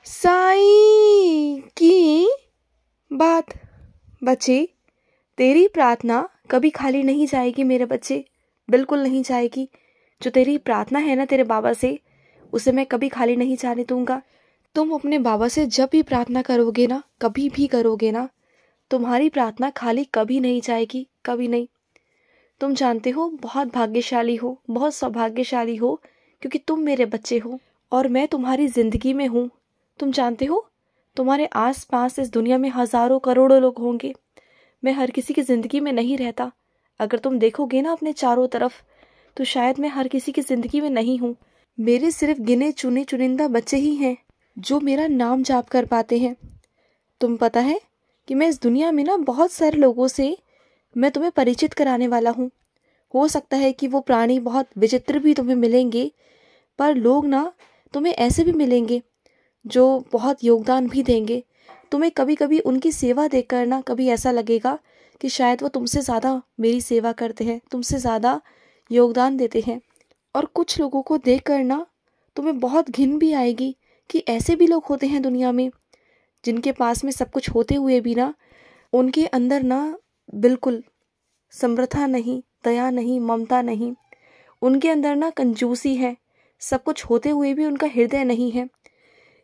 साईं की बात। बच्चे, तेरी प्रार्थना कभी खाली नहीं जाएगी मेरे बच्चे, बिल्कुल नहीं जाएगी। जो तेरी प्रार्थना है ना तेरे बाबा से, उसे मैं कभी खाली नहीं जाने दूंगा। तुम अपने बाबा से जब भी प्रार्थना करोगे ना, कभी भी करोगे ना, तुम्हारी प्रार्थना खाली कभी नहीं जाएगी, कभी नहीं। तुम जानते हो, बहुत भाग्यशाली हो, बहुत सौभाग्यशाली हो, क्योंकि तुम मेरे बच्चे हो और मैं तुम्हारी जिंदगी में हूँ। तुम जानते हो, तुम्हारे आस पास इस दुनिया में हजारों करोड़ों लोग होंगे। मैं हर किसी की जिंदगी में नहीं रहता। अगर तुम देखोगे ना अपने चारों तरफ, तो शायद मैं हर किसी की जिंदगी में नहीं हूँ। मेरे सिर्फ गिने चुने चुनिंदा बच्चे ही हैं जो मेरा नाम जाप कर पाते हैं। तुम पता है कि मैं इस दुनिया में ना बहुत सारे लोगों से मैं तुम्हें परिचित कराने वाला हूँ। हो सकता है कि वो प्राणी बहुत विचित्र भी तुम्हें मिलेंगे, पर लोग ना तुम्हें ऐसे भी मिलेंगे जो बहुत योगदान भी देंगे। तुम्हें कभी कभी उनकी सेवा देखकर ना कभी ऐसा लगेगा कि शायद वो तुमसे ज़्यादा मेरी सेवा करते हैं, तुमसे ज़्यादा योगदान देते हैं। और कुछ लोगों को देखकर ना तुम्हें बहुत घिन भी आएगी कि ऐसे भी लोग होते हैं दुनिया में, जिनके पास में सब कुछ होते हुए भी ना उनके अंदर ना बिल्कुल समृद्धता नहीं, दया नहीं, ममता नहीं। उनके अंदर ना कंजूसी है। सब कुछ होते हुए भी उनका हृदय नहीं है।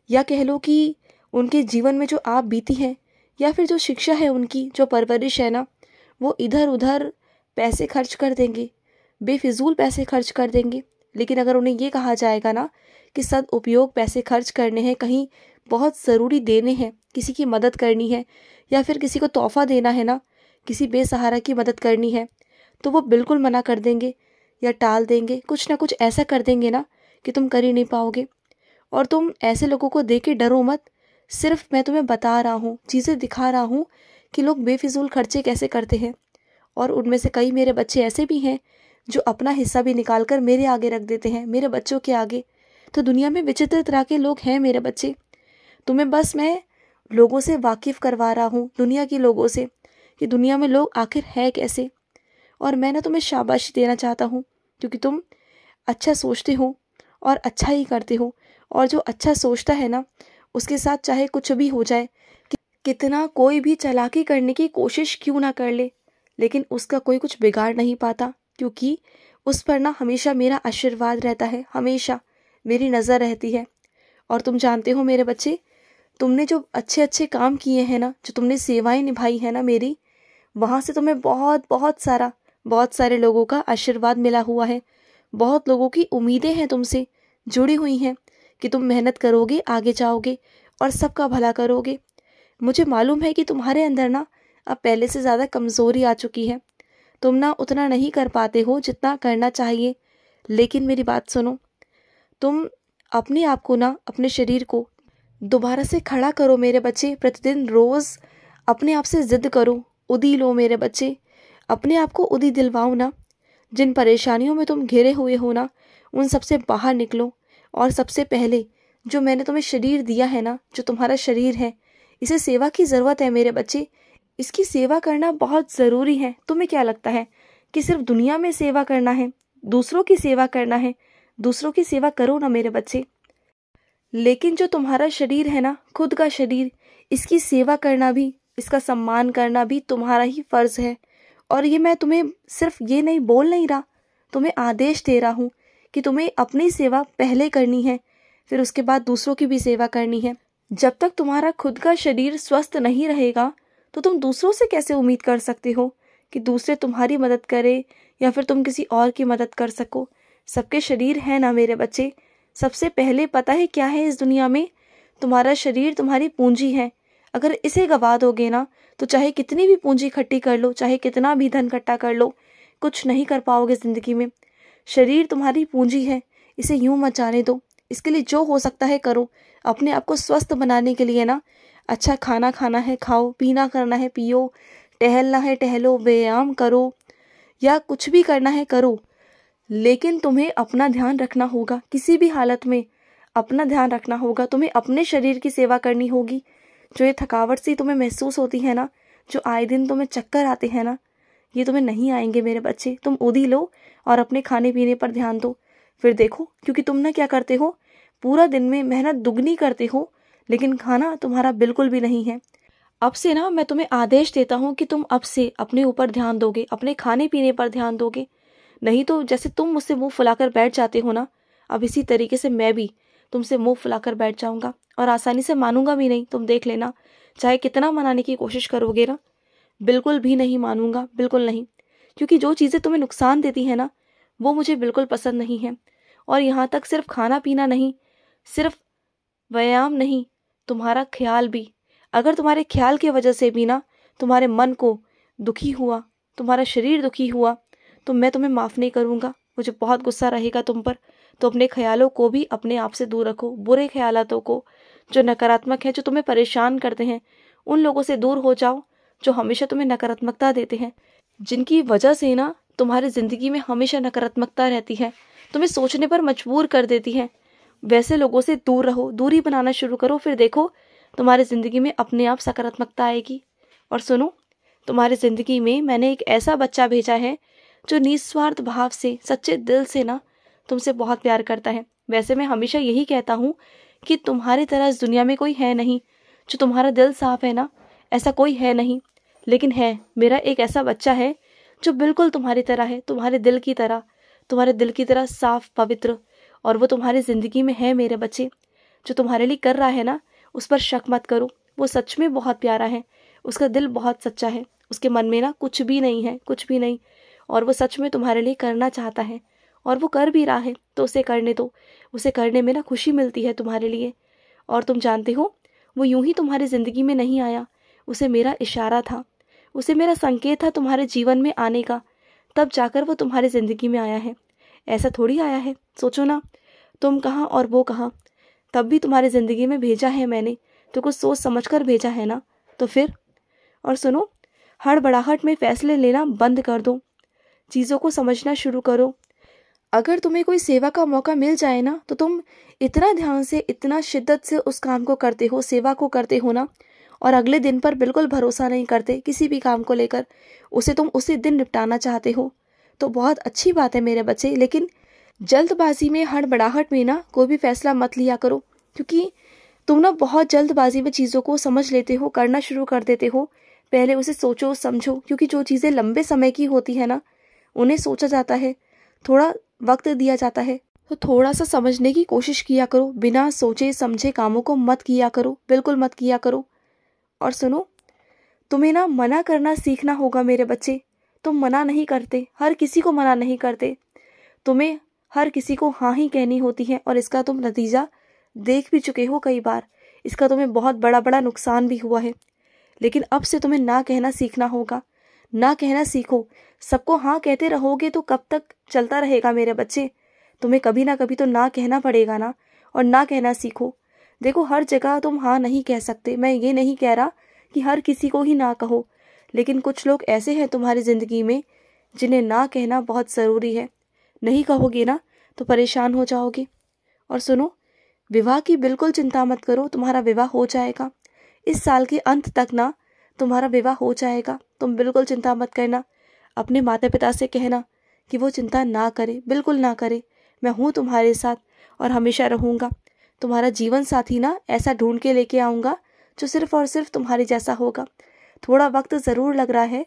या कह लो कि उनके जीवन में जो आप बीती है, या फिर जो शिक्षा है उनकी, जो परवरिश है ना, वो इधर उधर पैसे खर्च कर देंगे, बेफिजूल पैसे खर्च कर देंगे। लेकिन अगर उन्हें ये कहा जाएगा ना कि सदुपयोग पैसे खर्च करने हैं, कहीं बहुत ज़रूरी देने हैं, किसी की मदद करनी है, या फिर किसी को तोहफा देना है ना, किसी बेसहारा की मदद करनी है, तो वो बिल्कुल मना कर देंगे या टाल देंगे। कुछ ना कुछ ऐसा कर देंगे ना कि तुम कर ही नहीं पाओगे। और तुम ऐसे लोगों को देख के डरो मत। सिर्फ मैं तुम्हें बता रहा हूँ, चीज़ें दिखा रहा हूँ कि लोग बेफिजूल खर्चे कैसे करते हैं। और उनमें से कई मेरे बच्चे ऐसे भी हैं जो अपना हिस्सा भी निकाल कर मेरे आगे रख देते हैं, मेरे बच्चों के आगे। तो दुनिया में विचित्र तरह के लोग हैं मेरे बच्चे। तुम्हें बस मैं लोगों से वाकिफ़ करवा रहा हूँ, दुनिया के लोगों से, कि दुनिया में लोग आखिर है कैसे। और मैं ना तुम्हें शाबाशी देना चाहता हूँ, क्योंकि तुम अच्छा सोचते हो और अच्छा ही करते हो। और जो अच्छा सोचता है ना, उसके साथ चाहे कुछ भी हो जाए, कितना कोई भी चालाकी करने की कोशिश क्यों ना कर ले, लेकिन उसका कोई कुछ बिगाड़ नहीं पाता, क्योंकि उस पर ना हमेशा मेरा आशीर्वाद रहता है, हमेशा मेरी नज़र रहती है। और तुम जानते हो मेरे बच्चे, तुमने जो अच्छे अच्छे काम किए हैं ना, जो तुमने सेवाएं निभाई है ना मेरी, वहाँ से तुम्हें बहुत सारे लोगों का आशीर्वाद मिला हुआ है। बहुत लोगों की उम्मीदें हैं तुमसे जुड़ी हुई हैं कि तुम मेहनत करोगे, आगे जाओगे और सबका भला करोगे। मुझे मालूम है कि तुम्हारे अंदर ना अब पहले से ज़्यादा कमज़ोरी आ चुकी है। तुम ना उतना नहीं कर पाते हो जितना करना चाहिए। लेकिन मेरी बात सुनो, तुम अपने आप को ना, अपने शरीर को दोबारा से खड़ा करो मेरे बच्चे। प्रतिदिन रोज़ अपने आप से ज़िद करो, उदी लो मेरे बच्चे। अपने आप को उदी दिलवाओ ना। जिन परेशानियों में तुम घिरे हुए हो ना, उन सबसे बाहर निकलो। और सबसे पहले जो मैंने तुम्हें शरीर दिया है ना, जो तुम्हारा शरीर है, इसे सेवा की ज़रूरत है मेरे बच्चे। इसकी सेवा करना बहुत ज़रूरी है। तुम्हें क्या लगता है कि सिर्फ दुनिया में सेवा करना है, दूसरों की सेवा करना है? दूसरों की सेवा करो ना मेरे बच्चे, लेकिन जो तुम्हारा शरीर है ना, खुद का शरीर, इसकी सेवा करना भी, इसका सम्मान करना भी तुम्हारा ही फर्ज है। और ये मैं तुम्हें सिर्फ ये नहीं बोल नहीं रहा, तुम्हें आदेश दे रहा हूँ कि तुम्हें अपनी सेवा पहले करनी है, फिर उसके बाद दूसरों की भी सेवा करनी है। जब तक तुम्हारा खुद का शरीर स्वस्थ नहीं रहेगा, तो तुम दूसरों से कैसे उम्मीद कर सकते हो कि दूसरे तुम्हारी मदद करे या फिर तुम किसी और की मदद कर सको। सबके शरीर है ना मेरे बच्चे। सबसे पहले पता है क्या है इस दुनिया में? तुम्हारा शरीर तुम्हारी पूंजी है। अगर इसे गवा दोगे ना, तो चाहे कितनी भी पूंजी इकट्ठी कर लो, चाहे कितना भी धन इकट्ठा कर लो, कुछ नहीं कर पाओगे ज़िंदगी में। शरीर तुम्हारी पूंजी है, इसे यूं मत जाने दो। इसके लिए जो हो सकता है करो। अपने आप को स्वस्थ बनाने के लिए ना, अच्छा खाना खाना है खाओ, पीना करना है पियो, टहलना है टहलो, व्यायाम करो, या कुछ भी करना है करो। लेकिन तुम्हें अपना ध्यान रखना होगा, किसी भी हालत में अपना ध्यान रखना होगा। तुम्हें अपने शरीर की सेवा करनी होगी। जो ये थकावट सी तुम्हें महसूस होती है ना, जो आए दिन तुम्हें चक्कर आते हैं ना, ये तुम्हें नहीं आएंगे मेरे बच्चे। तुम उदी लो और अपने खाने पीने पर ध्यान दो। फिर देखो, क्योंकि तुम ना क्या करते हो, पूरा दिन में मेहनत दुगनी करते हो, लेकिन खाना तुम्हारा बिल्कुल भी नहीं है। अब से ना मैं तुम्हें आदेश देता हूँ कि तुम अब से अपने ऊपर ध्यान दोगे, अपने खाने पीने पर ध्यान दोगे। नहीं तो जैसे तुम मुझसे मुंह फुलाकर बैठ जाते हो ना, अब इसी तरीके से मैं भी तुमसे मुंह फुलाकर बैठ जाऊंगा और आसानी से मानूंगा भी नहीं। तुम देख लेना, चाहे कितना मनाने की कोशिश करोगे ना, बिल्कुल भी नहीं मानूंगा, बिल्कुल नहीं। क्योंकि जो चीज़ें तुम्हें नुकसान देती हैं ना, वो मुझे बिल्कुल पसंद नहीं है। और यहाँ तक सिर्फ खाना पीना नहीं, सिर्फ व्यायाम नहीं, तुम्हारा ख्याल भी। अगर तुम्हारे ख्याल की वजह से भी ना तुम्हारे मन को दुखी हुआ, तुम्हारा शरीर दुखी हुआ, तो मैं तुम्हें माफ़ नहीं करूँगा। मुझे बहुत गुस्सा रहेगा तुम पर। तो अपने ख्यालों को भी अपने आप से दूर रखो। बुरे ख्यालातों को, जो नकारात्मक है, जो तुम्हें परेशान करते हैं, उन लोगों से दूर हो जाओ जो हमेशा तुम्हें नकारात्मकता देते हैं, जिनकी वजह से ना तुम्हारी ज़िंदगी में हमेशा नकारात्मकता रहती है, तुम्हें सोचने पर मजबूर कर देती है। वैसे लोगों से दूर रहो, दूरी बनाना शुरू करो, फिर देखो तुम्हारी ज़िंदगी में अपने आप सकारात्मकता आएगी। और सुनो, तुम्हारी ज़िंदगी में मैंने एक ऐसा बच्चा भेजा है जो निस्वार्थ भाव से, सच्चे दिल से ना तुमसे बहुत प्यार करता है। वैसे मैं हमेशा यही कहता हूँ कि तुम्हारी तरह इस दुनिया में कोई है नहीं। जो तुम्हारा दिल साफ है ना, ऐसा कोई है नहीं। लेकिन है, मेरा एक ऐसा बच्चा है जो बिल्कुल तुम्हारी तरह है, तुम्हारे दिल की तरह, तुम्हारे दिल की तरह साफ, पवित्र। और वो तुम्हारी ज़िंदगी में है मेरे बच्चे। जो तुम्हारे लिए कर रहा है ना, उस पर शक मत करो। वो सच में बहुत प्यारा है, उसका दिल बहुत सच्चा है, उसके मन में ना कुछ भी नहीं है, कुछ भी नहीं। और वो सच में तुम्हारे लिए करना चाहता है, और वो कर भी रहा है, तो उसे करने दो। उसे करने में ना खुशी मिलती है तुम्हारे लिए। और तुम जानते हो, वो यूं ही तुम्हारी ज़िंदगी में नहीं आया, उसे मेरा इशारा था, उसे मेरा संकेत था तुम्हारे जीवन में आने का, तब जाकर वो तुम्हारी ज़िंदगी में आया है। ऐसा थोड़ी आया है। सोचो ना, तुम कहाँ और वो कहाँ, तब भी तुम्हारी ज़िंदगी में भेजा है मैंने, तो कुछ सोच समझ कर भेजा है ना। तो फिर, और सुनो, हड़बड़ाहट में फैसले लेना बंद कर दो, चीज़ों को समझना शुरू करो। अगर तुम्हें कोई सेवा का मौका मिल जाए ना, तो तुम इतना ध्यान से, इतना शिद्दत से उस काम को करते हो, सेवा को करते हो ना, और अगले दिन पर बिल्कुल भरोसा नहीं करते किसी भी काम को लेकर, उसे तुम उसी दिन निपटाना चाहते हो, तो बहुत अच्छी बात है मेरे बच्चे। लेकिन जल्दबाजी में, हड़बड़ाहट में ना कोई भी फैसला मत लिया करो, क्योंकि तुम ना बहुत जल्दबाजी में चीज़ों को समझ लेते हो, करना शुरू कर देते हो। पहले उसे सोचो समझो, क्योंकि जो चीज़ें लंबे समय की होती है ना, उन्हें सोचा जाता है, थोड़ा वक्त दिया जाता है। तो थोड़ा सा समझने की कोशिश किया करो, बिना सोचे समझे कामों को मत किया करो, बिल्कुल मत किया करो। और सुनो, तुम्हें ना मना करना सीखना होगा मेरे बच्चे। तुम मना नहीं करते, हर किसी को मना नहीं करते, तुम्हें हर किसी को हाँ ही कहनी होती है। और इसका तुम नतीजा देख भी चुके हो कई बार, इसका तुम्हें बहुत बड़ा बड़ा नुकसान भी हुआ है। लेकिन अब से तुम्हें ना कहना सीखना होगा, ना कहना सीखो। सबको हाँ कहते रहोगे तो कब तक चलता रहेगा मेरे बच्चे। तुम्हें कभी ना कभी तो ना कहना पड़ेगा ना, और ना कहना सीखो। देखो, हर जगह तुम हाँ नहीं कह सकते, मैं ये नहीं कह रहा कि हर किसी को ही ना कहो, लेकिन कुछ लोग ऐसे हैं तुम्हारी ज़िंदगी में जिन्हें ना कहना बहुत ज़रूरी है। नहीं कहोगे ना तो परेशान हो जाओगे। और सुनो, विवाह की बिल्कुल चिंता मत करो, तुम्हारा विवाह हो जाएगा। इस साल के अंत तक ना तुम्हारा विवाह हो जाएगा, तुम बिल्कुल चिंता मत करना। अपने माता पिता से कहना कि वो चिंता ना करे, बिल्कुल ना करे। मैं हूँ तुम्हारे साथ और हमेशा रहूँगा। तुम्हारा जीवन साथी ना ऐसा ढूंढ के लेके आऊँगा जो सिर्फ और सिर्फ तुम्हारे जैसा होगा। थोड़ा वक्त ज़रूर लग रहा है,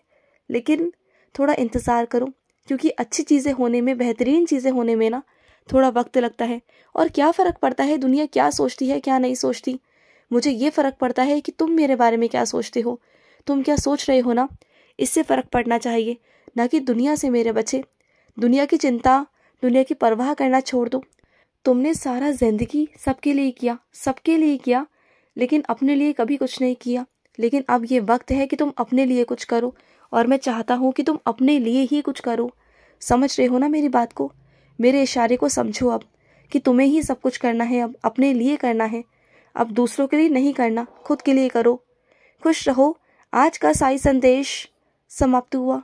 लेकिन थोड़ा इंतज़ार करो, क्योंकि अच्छी चीज़ें होने में, बेहतरीन चीज़ें होने में ना थोड़ा वक्त लगता है। और क्या फ़र्क पड़ता है दुनिया क्या सोचती है, क्या नहीं सोचती। मुझे ये फ़र्क पड़ता है कि तुम मेरे बारे में क्या सोचते हो, तुम क्या सोच रहे हो ना, इससे फ़र्क पड़ना चाहिए, ना कि दुनिया से मेरे बच्चे। दुनिया की चिंता, दुनिया की परवाह करना छोड़ दो। तुमने सारा ज़िंदगी सबके लिए किया, सबके लिए किया, लेकिन अपने लिए कभी कुछ नहीं किया। लेकिन अब ये वक्त है कि तुम अपने लिए कुछ करो, और मैं चाहता हूँ कि तुम अपने लिए ही कुछ करो। समझ रहे हो ना मेरी बात को? मेरे इशारे को समझो अब, कि तुम्हें ही सब कुछ करना है, अब अपने लिए करना है। अब दूसरों के लिए नहीं करना, खुद के लिए करो। खुश रहो। आज का साई संदेश समाप्त हुआ।